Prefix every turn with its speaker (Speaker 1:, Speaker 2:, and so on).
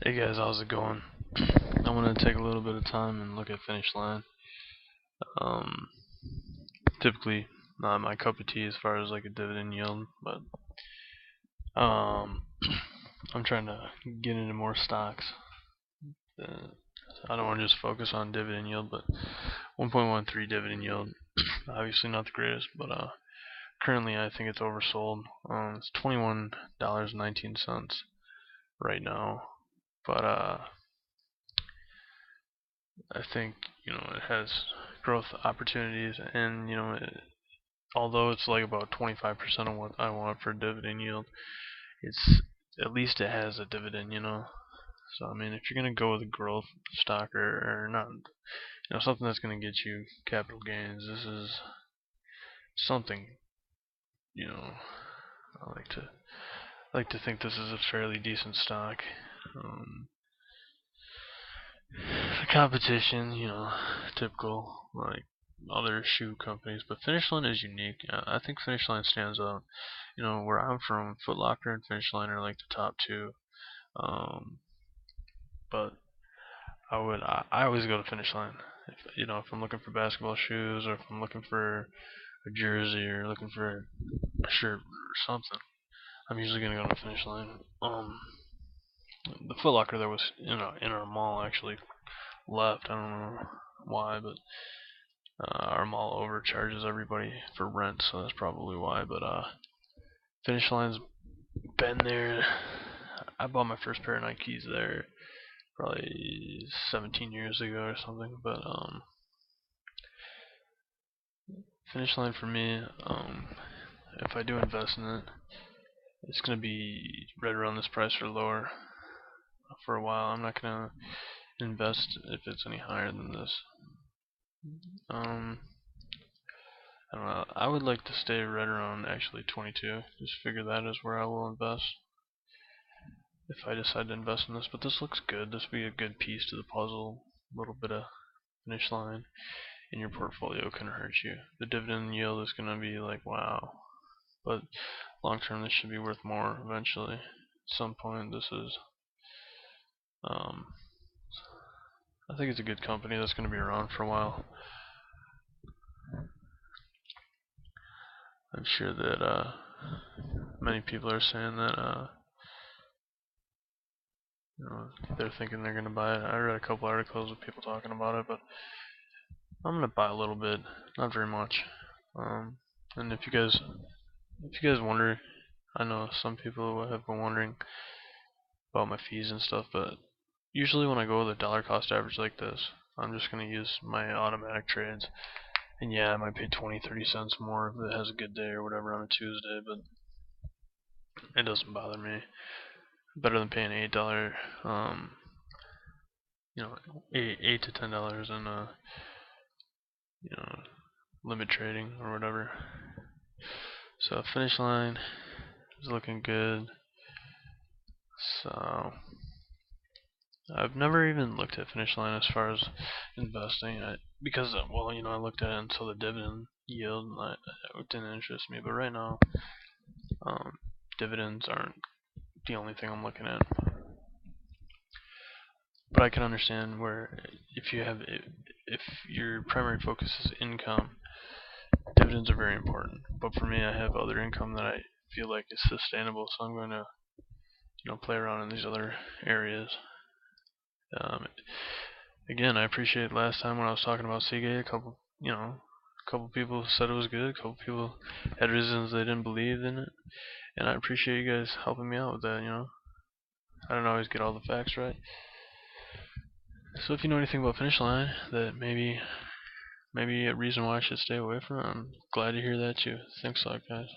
Speaker 1: Hey guys, how's it going? I want to take a little bit of time and look at finish line. Um, Typically not my cup of tea as far as like a dividend yield, but um, I'm trying to get into more stocks. Uh, I don't want to just focus on dividend yield, but 1.13 dividend yield, obviously not the greatest, but currently I think it's oversold. It's $21.19 right now, but I think it has growth opportunities, and although it's like about 25% of what I want for dividend yield, it's at least it has a dividend. So I mean, if you're gonna go with a growth stock or not, something that's gonna get you capital gains, this is something. You know, I like to think this is a fairly decent stock. Um, the competition, typical like other shoe companies, but Finish Line is unique. I think Finish Line stands out. Where I'm from, Foot Locker and Finish Line are like the top two. Um, but I always go to Finish Line. If I'm looking for basketball shoes, or if I'm looking for a jersey, or looking for a shirt or something, I'm usually gonna go to Finish Line. The Foot Locker that was in our mall actually left. I don't know why, but our mall overcharges everybody for rent, so that's probably why. But Finish Line's been there. I bought my first pair of Nikes there probably 17 years ago or something. But Finish Line for me, if I do invest in it, it's gonna be right around this price or lower for a while. I'm not gonna invest if it's any higher than this. Um, I don't know. I would like to stay right around actually 22. Just figure that is where I will invest if I decide to invest in this. But this looks good. This would be a good piece to the puzzle. A little bit of Finish Line in your portfolio couldn't hurt you. The dividend yield is going to be like wow, but long term this should be worth more eventually. At some point, this is. Um, I think it's a good company that's going to be around for a while. I'm sure that many people are saying that they're thinking they're going to buy it. I read a couple articles of people talking about it, but I'm going to buy a little bit, not very much. And if you guys wonder, I know some people have been wondering about my fees and stuff, but usually when I go with a dollar cost average like this, I'm just going to use my automatic trades. And yeah, I might pay 20-30 cents more if it has a good day or whatever on a Tuesday, but it doesn't bother me. Better than paying $8, you know, eight to $10 in you know, limit trading or whatever. So Finish Line is looking good. So I've never even looked at Finish Line as far as investing, because well, I looked at it until the dividend yield, and it didn't interest me. But right now, um, dividends aren't the only thing I'm looking at. But I can understand where if your primary focus is income, dividends are very important. But for me, I have other income that I feel like is sustainable, so I'm going to play around in these other areas. Um, Again, I appreciate last time when I was talking about Seagate, a couple people said it was good, a couple people had reasons they didn't believe in it, and I appreciate you guys helping me out with that. I don't always get all the facts right. So if you know anything about Finish Line that maybe a reason why I should stay away from it, I'm glad to hear that too. Thanks a lot, guys.